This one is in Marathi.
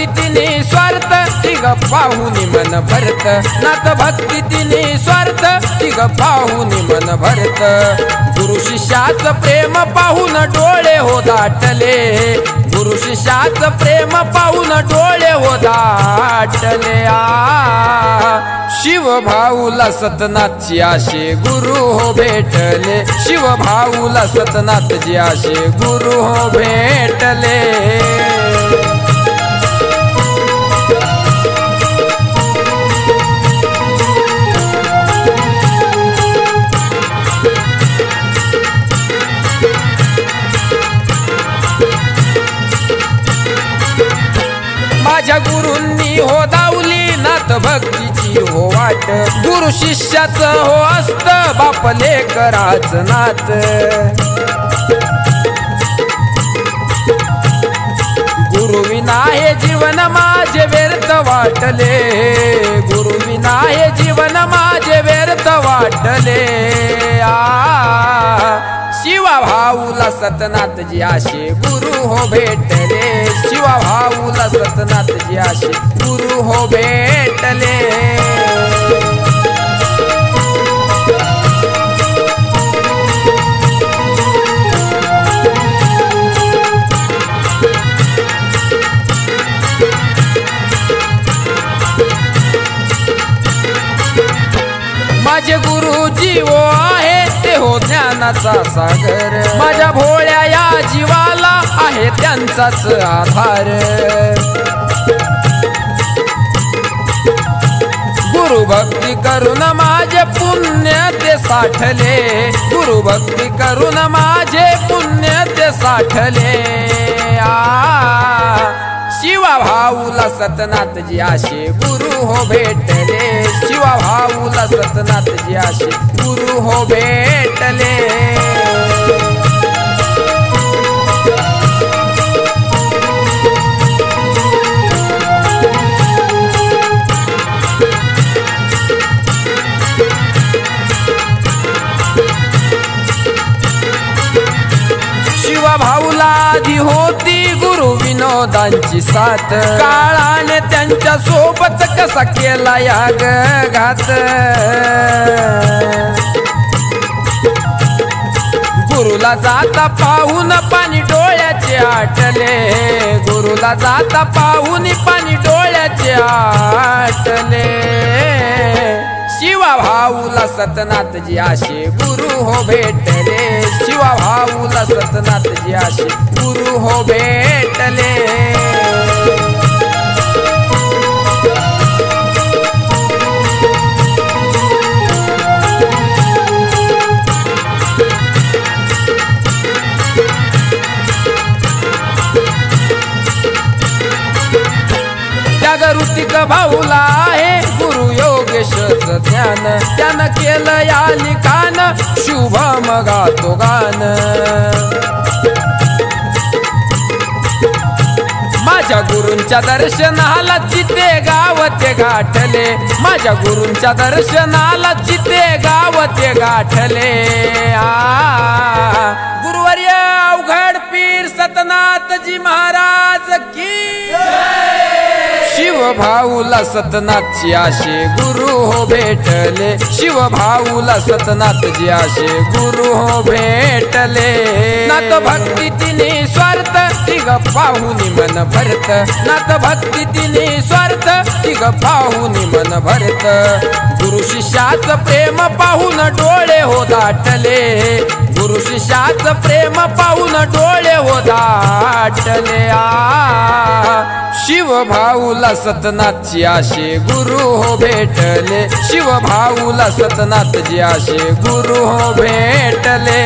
भक्ती निस्वार्थ तिघ पाहुनी मन भरत नाथ भक्ती निस्वार्थ तिघ पाहुनी मन भरत गुरु शिष्याचं प्रेम पाहून डोळे हो दाटले गुरु शिष्याचं प्रेम पाहून डोळे हो दाटले शिव भाऊला सतनाथची आशे गुरु हो भेटले शिव भाऊला सतनाथची आशे गुरु हो भेटले माझ्या गुरूंनी हो दावली नाथ भक्तीची हो वाट गुरु शिष्याचं हो असत बाप लेकराचं नात गुरु विना हे जीवन माझे व्यर्थ वाटले गुरु विना हे जीवन माझे व्यर्थ वाटले शिवा भाऊला सतनाथजी आशे गुरु हो भेटले शिवा भाऊला सतनाथजी आशे गुरु हो भेटले माझे गुरुजी हो आहे ते हो ज्ञानाचा सागर माझ्या भोळ्या या जीवाला आहे त्यांचाच आधार गुरु भक्ती करून माझे पुण्य ते साठले गुरु भक्ती करून माझे पुण्य ते साठले शिवा भाऊला सतनाथजी आशे गुरु हो भेटले शिवा भाऊला सतनाथजी आशे गुरु हो भेटले शिवा भाऊला आधी होती गुरु विनोदांची साथ काळाने त्यांच्या सोबत कसा केला या घात गुरुला जाता पाहून पाणी डोळ्याचे आटले गुरुला जाता पाहून पाणी डोळ्याचे आटले शिवा भाऊला सतनाथजी आशे गुरु हो भेटले शिवा भाऊला सतनाथजी आशे गुरु हो भेटले जागृतिक भाऊला आहे गुरु योगेशचं ध्यान त्यानं केलं या लिखाण शुभम गातो गान माझ्या गुरूंच्या दर्शनाला चिते गाव ते गाठले माझ्या गुरूंच्या दर्शनाला चिते गाव ते गाठले गुरुवर्य अवघड पीर सतनाथजी महाराज की शिव भाऊला सतनाथची आशे गुरु हो भेटले शिव भाऊला सतनाथजी आशे गुरु हो भेटले नाथ भक्ती निस्वार्थ तिघ पाहुनी मन भरत नाथ भक्ती निस्वार्थ तिघ पाहुनी मन भरत गुरु शिष्याचं प्रेम पाहून डोळे हो दाटले गुरु शिष्याचं प्रेम पाहून डोळे हो दाटले शिव भाऊला सतनाथची आशे गुरु हो भेटले शिव भाऊला सतनाथजी आशे गुरु हो भेटले